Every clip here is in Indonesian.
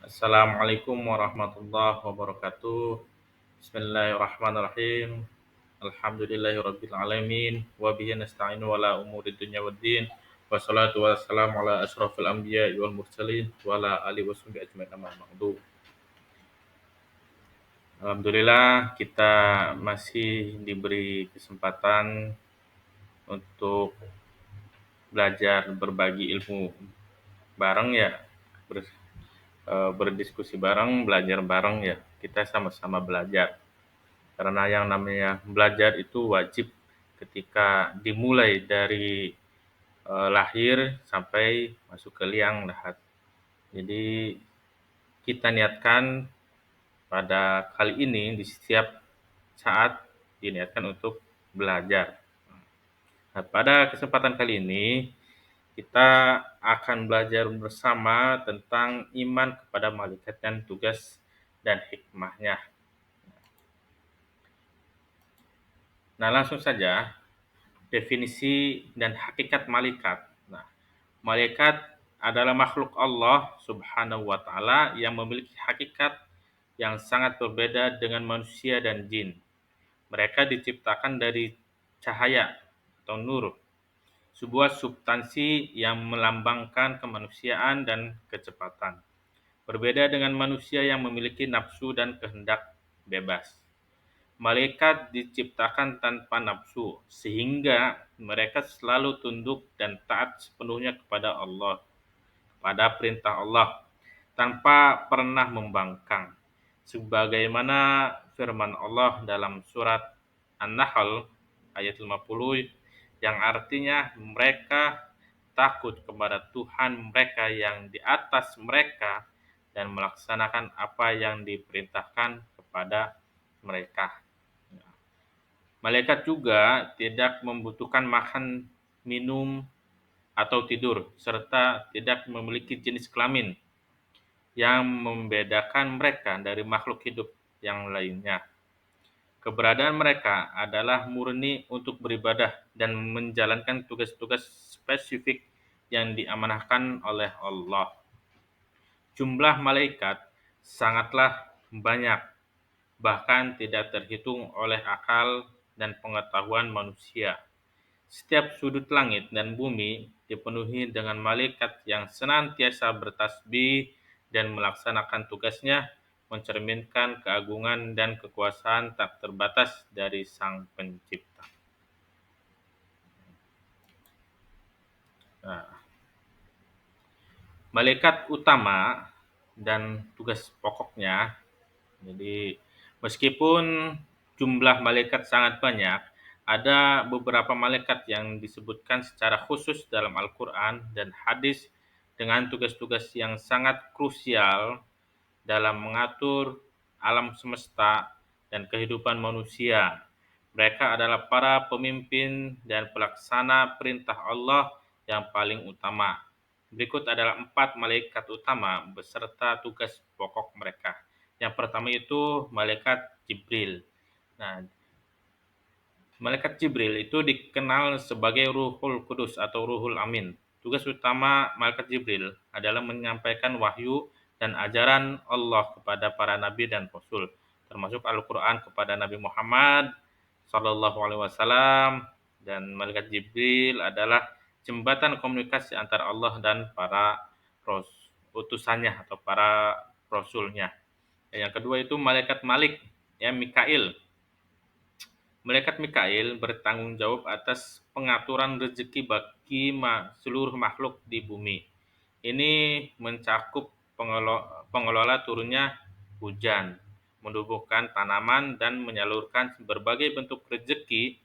Assalamualaikum warahmatullahi wabarakatuh. Bismillahirrahmanirrahim. Alhamdulillahirabbil alamin wa bihi nasta'inu ala umuri dunya waddin. Wassalatu wassalamu ala asyrofil anbiya'i wal mursalin wa ala alihi washabihi ajmain amma ba'du. Alhamdulillah kita masih diberi kesempatan untuk belajar berbagi ilmu bareng ya, berdiskusi bareng, belajar bareng ya. Kita sama-sama belajar. Karena yang namanya belajar itu wajib ketika dimulai dari lahir sampai masuk ke liang lahat. Jadi kita niatkan pada kali ini di setiap saat diniatkan untuk belajar. Nah, pada kesempatan kali ini kita akan belajar bersama tentang iman kepada malaikat dan tugas dan hikmahnya. Nah, langsung saja definisi dan hakikat malaikat. Nah, malaikat adalah makhluk Allah Subhanahu wa taala yang memiliki hakikat yang sangat berbeda dengan manusia dan jin. Mereka diciptakan dari cahaya atau nur, sebuah substansi yang melambangkan kemanusiaan dan kecepatan. Berbeda dengan manusia yang memiliki nafsu dan kehendak bebas. Malaikat diciptakan tanpa nafsu, sehingga mereka selalu tunduk dan taat sepenuhnya kepada Allah, pada perintah Allah, tanpa pernah membangkang. Sebagaimana firman Allah dalam surat An-Nahl ayat 50 yang artinya mereka takut kepada Tuhan mereka yang di atas mereka dan melaksanakan apa yang diperintahkan kepada mereka. Malaikat juga tidak membutuhkan makan, minum, atau tidur, serta tidak memiliki jenis kelamin yang membedakan mereka dari makhluk hidup yang lainnya. Keberadaan mereka adalah murni untuk beribadah dan menjalankan tugas-tugas spesifik yang diamanahkan oleh Allah. Jumlah malaikat sangatlah banyak, bahkan tidak terhitung oleh akal dan pengetahuan manusia. Setiap sudut langit dan bumi dipenuhi dengan malaikat yang senantiasa bertasbih dan melaksanakan tugasnya, mencerminkan keagungan dan kekuasaan tak terbatas dari Sang Pencipta. Nah, malaikat utama dan tugas pokoknya. Jadi, meskipun jumlah malaikat sangat banyak, ada beberapa malaikat yang disebutkan secara khusus dalam Al-Quran dan hadis dengan tugas-tugas yang sangat krusial dalam mengatur alam semesta dan kehidupan manusia. Mereka adalah para pemimpin dan pelaksana perintah Allah yang paling utama. Berikut adalah 4 malaikat utama beserta tugas pokok mereka. Yang pertama itu malaikat Jibril. Nah, malaikat Jibril itu dikenal sebagai Ruhul Kudus atau Ruhul Amin. Tugas utama malaikat Jibril adalah menyampaikan wahyu dan ajaran Allah kepada para nabi dan rasul, termasuk Al-Qur'an kepada Nabi Muhammad sallallahu alaihi wasallam, dan malaikat Jibril adalah jembatan komunikasi antara Allah dan para utusannya atau para rasulnya. Yang kedua itu malaikat Malik, ya Mikail. Malaikat Mikail bertanggung jawab atas pengaturan rezeki bagi seluruh makhluk di bumi. Ini mencakup pengelola turunnya hujan, menumbuhkan tanaman, dan menyalurkan berbagai bentuk rezeki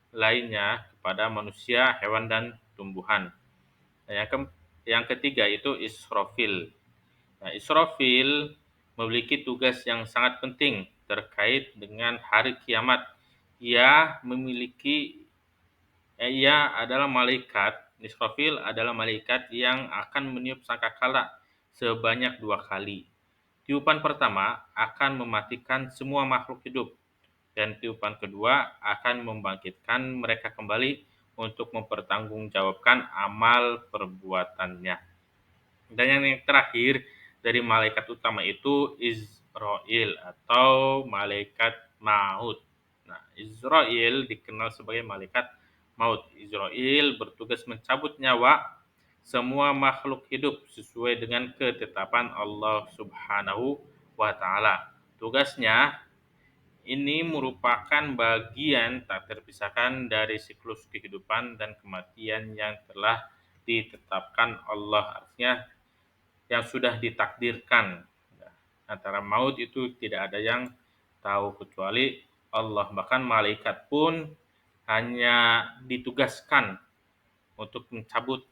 lainnya kepada manusia, hewan, dan tumbuhan. Nah, yang ketiga itu Israfil. Nah, Israfil memiliki tugas yang sangat penting terkait dengan hari kiamat. Ia adalah malaikat, Israfil adalah malaikat yang akan meniup sangkakala sebanyak 2 kali. Tiupan pertama akan mematikan semua makhluk hidup, dan tiupan kedua akan membangkitkan mereka kembali untuk mempertanggungjawabkan amal perbuatannya. Dan yang terakhir, dari malaikat utama itu Israil atau malaikat maut. Nah, Israil dikenal sebagai malaikat maut. Israil bertugas mencabut nyawa semua makhluk hidup sesuai dengan ketetapan Allah Subhanahu wa taala. Tugasnya ini merupakan bagian tak terpisahkan dari siklus kehidupan dan kematian yang telah ditetapkan Allah. Artinya yang sudah ditakdirkan. Antara maut itu tidak ada yang tahu kecuali Allah. Bahkan malaikat pun hanya ditugaskan untuk mencabut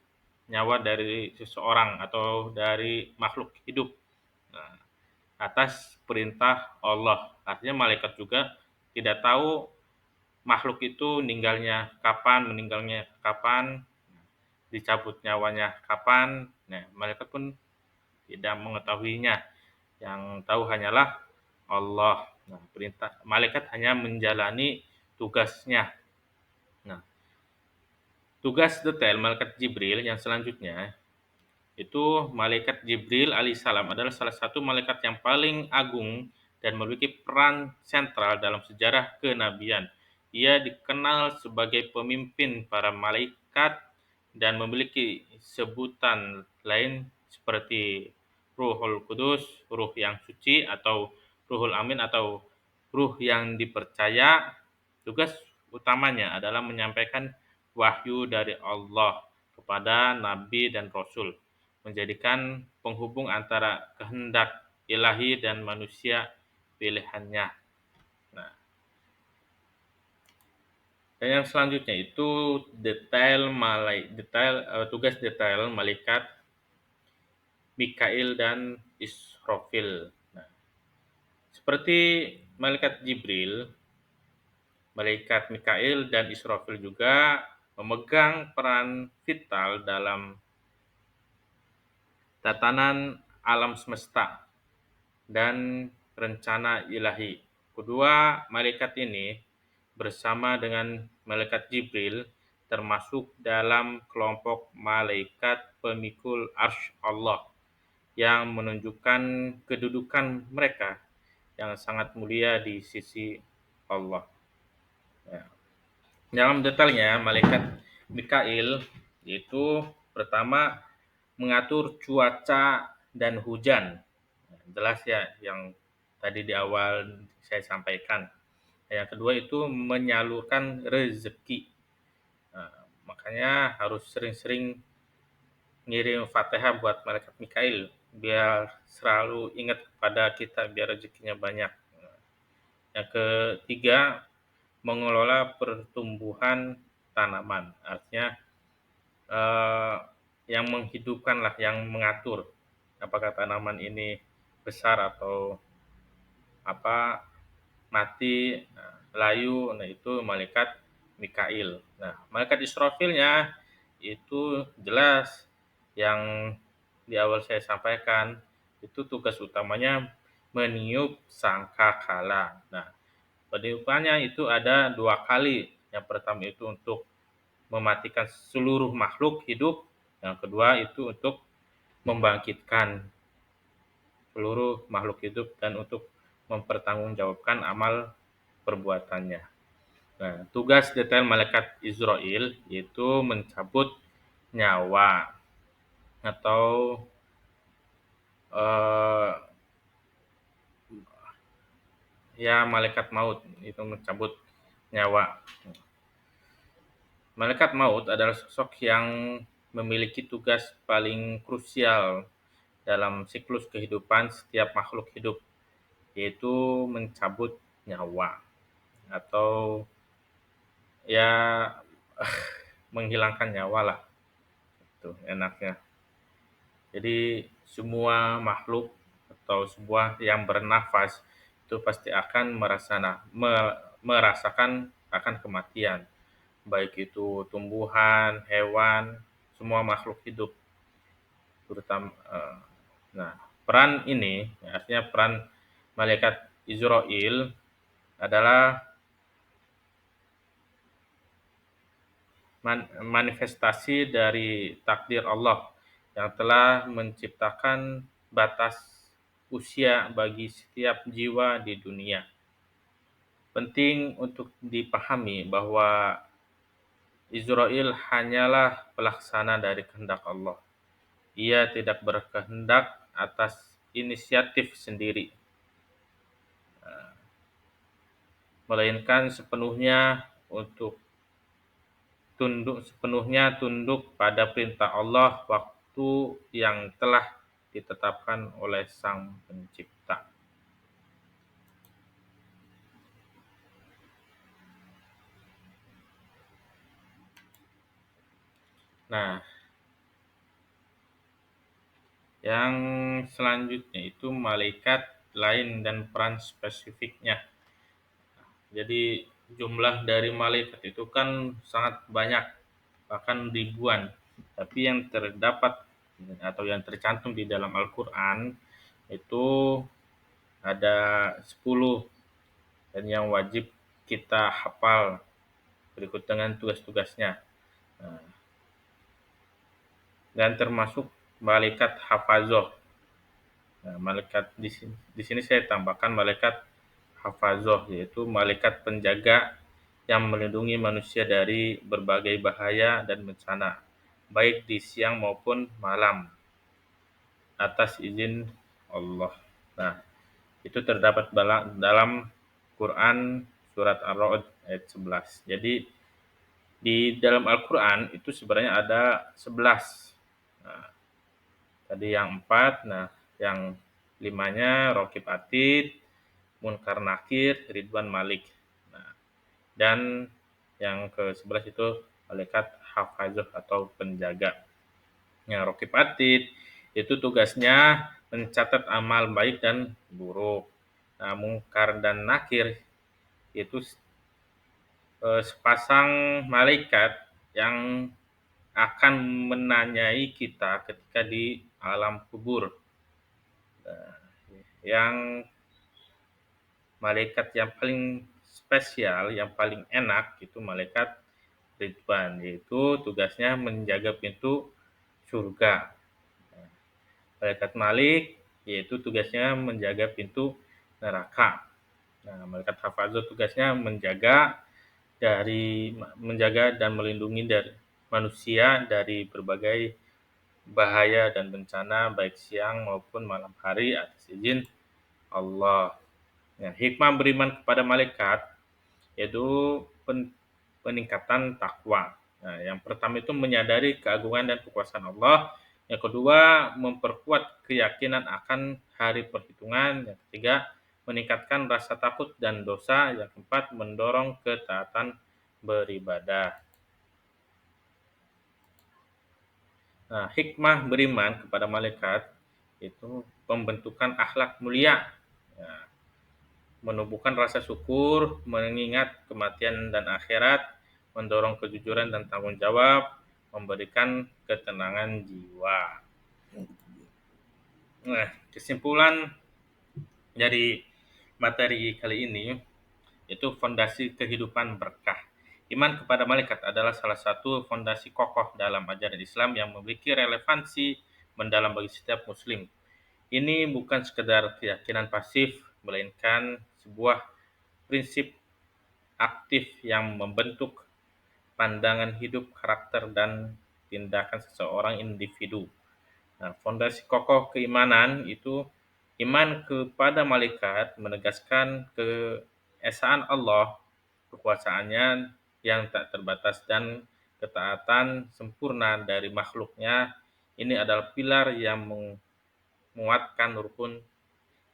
nyawa dari seseorang atau dari makhluk hidup. Nah, atas perintah Allah. Artinya malaikat juga tidak tahu makhluk itu meninggalnya kapan, dicabut nyawanya kapan. Nah, malaikat pun tidak mengetahuinya. Yang tahu hanyalah Allah. Nah, perintah malaikat hanya menjalani tugasnya. Nah, tugas detail malaikat Jibril yang selanjutnya itu malaikat Jibril alaihissalam adalah salah satu malaikat yang paling agung dan memiliki peran sentral dalam sejarah kenabian. Ia dikenal sebagai pemimpin para malaikat dan memiliki sebutan lain seperti Ruhul Kudus, ruh yang suci, atau Ruhul Amin atau ruh yang dipercaya. Tugas utamanya adalah menyampaikan wahyu dari Allah kepada nabi dan rasul, menjadikan penghubung antara kehendak ilahi dan manusia pilihannya. Nah, dan yang selanjutnya itu tugas detail malaikat Mikail dan Israfil. Nah, seperti malaikat Jibril, malaikat Mikail dan Israfil juga memegang peran vital dalam tatanan alam semesta dan rencana ilahi. Kedua malaikat ini bersama dengan malaikat Jibril termasuk dalam kelompok malaikat pemikul arsy Allah yang menunjukkan kedudukan mereka yang sangat mulia di sisi Allah. Ya. Dalam detailnya, malaikat Mikail itu pertama mengatur cuaca dan hujan. Jelas ya yang tadi di awal saya sampaikan. Yang kedua itu menyalurkan rezeki. Nah, makanya harus sering-sering ngirim Fatihah buat malaikat Mikail biar selalu ingat kepada kita biar rezekinya banyak. Yang ketiga, mengelola pertumbuhan tanaman. Artinya eh, yang menghidupkan lah, yang mengatur apakah tanaman ini besar atau apa mati, nah, layu, nah itu malaikat Mikail. Nah, malaikat Israfilnya itu jelas yang di awal saya sampaikan, itu tugas utamanya meniup sangkakala. Nah, peniupannya itu ada dua kali. Yang pertama itu untuk mematikan seluruh makhluk hidup, yang kedua itu untuk membangkitkan seluruh makhluk hidup dan untuk mempertanggungjawabkan amal perbuatannya. Nah, tugas detail malaikat Israel yaitu mencabut nyawa atau eh, ya malaikat maut itu mencabut nyawa. Malaikat maut adalah sosok yang memiliki tugas paling krusial dalam siklus kehidupan setiap makhluk hidup, yaitu mencabut nyawa atau ya menghilangkan nyawa lah. Itu enaknya. Jadi semua makhluk atau sebuah yang bernafas itu pasti akan merasakan akan kematian, baik itu tumbuhan, hewan, semua makhluk hidup terutama. Nah, peran ini artinya peran malaikat Israel adalah manifestasi dari takdir Allah yang telah menciptakan batas usia bagi setiap jiwa di dunia. Penting untuk dipahami bahwa Israel hanyalah pelaksana dari kehendak Allah. Ia tidak berkehendak atas inisiatif sendiri, melainkan sepenuhnya tunduk pada perintah Allah waktu yang telah ditetapkan oleh Sang Pencipta. Nah, yang selanjutnya itu malaikat lain dan peran spesifiknya. Jadi jumlah dari malaikat itu kan sangat banyak, bahkan ribuan. Tapi yang terdapat atau yang tercantum di dalam Al-Quran itu ada 10 dan yang wajib kita hafal berikut dengan tugas-tugasnya. Nah, dan termasuk malaikat hafazoh. Nah, malaikat di sini saya tambahkan malaikat hafazoh, yaitu malaikat penjaga yang melindungi manusia dari berbagai bahaya dan bencana, baik di siang maupun malam, atas izin Allah. Nah, itu terdapat dalam Quran surat Ar-Ra'd ayat 11. Jadi di dalam Al-Quran itu sebenarnya ada 11. Nah, tadi yang 4, nah yang limanya Raqib Atid, Munkar Nakir, Ridwan Malik. Nah, dan yang ke-11 itu malaikat hafazah atau penjaga. Yang Raqib Atid itu tugasnya mencatat amal baik dan buruk. Nah, Munkar dan Nakir itu sepasang malaikat yang akan menanyai kita ketika di alam kubur. Nah, yang malaikat yang paling spesial, yang paling enak itu malaikat Ridwan, yaitu tugasnya menjaga pintu surga. Malaikat Malik yaitu tugasnya menjaga pintu neraka. Nah, malaikat Hafazah tugasnya menjaga dan melindungi dari manusia dari berbagai bahaya dan bencana baik siang maupun malam hari atas izin Allah. Nah, hikmah beriman kepada malaikat yaitu peningkatan takwa. Nah, yang pertama itu menyadari keagungan dan kekuasaan Allah. Yang kedua, memperkuat keyakinan akan hari perhitungan. Yang ketiga, meningkatkan rasa takut dan dosa. Yang keempat, mendorong ketaatan beribadah. Nah, hikmah beriman kepada malaikat itu pembentukan akhlak mulia, ya, menumbuhkan rasa syukur, mengingat kematian dan akhirat, mendorong kejujuran dan tanggung jawab, memberikan ketenangan jiwa. Nah, kesimpulan dari materi kali ini itu fondasi kehidupan berkah. Iman kepada malaikat adalah salah satu fondasi kokoh dalam ajaran Islam yang memiliki relevansi mendalam bagi setiap muslim. Ini bukan sekedar keyakinan pasif, melainkan sebuah prinsip aktif yang membentuk pandangan hidup, karakter, dan tindakan seseorang individu. Nah, fondasi kokoh keimanan itu iman kepada malaikat menegaskan keesaan Allah, kekuasaannya yang tak terbatas, dan ketaatan sempurna dari makhluknya. Ini adalah pilar yang menguatkan rukun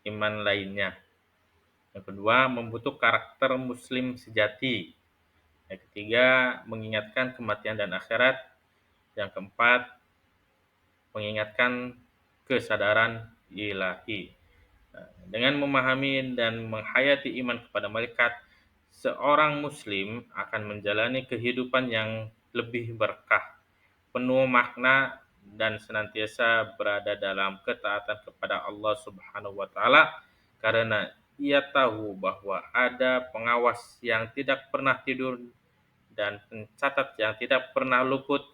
iman lainnya. Yang kedua, membentuk karakter muslim sejati. Yang ketiga, mengingatkan kematian dan akhirat. Yang keempat, mengingatkan kesadaran ilahi. Nah, dengan memahami dan menghayati iman kepada malaikat, seorang muslim akan menjalani kehidupan yang lebih berkah, penuh makna, dan senantiasa berada dalam ketaatan kepada Allah Subhanahu wa taala karena ia tahu bahwa ada pengawas yang tidak pernah tidur dan pencatat yang tidak pernah luput.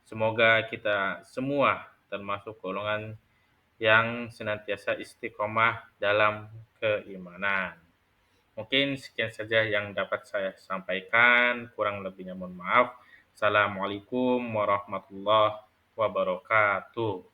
Semoga kita semua termasuk golongan yang senantiasa istiqomah dalam keimanan. Mungkin sekian saja yang dapat saya sampaikan, kurang lebihnya mohon maaf. Assalamualaikum warahmatullahi wabarakatuh.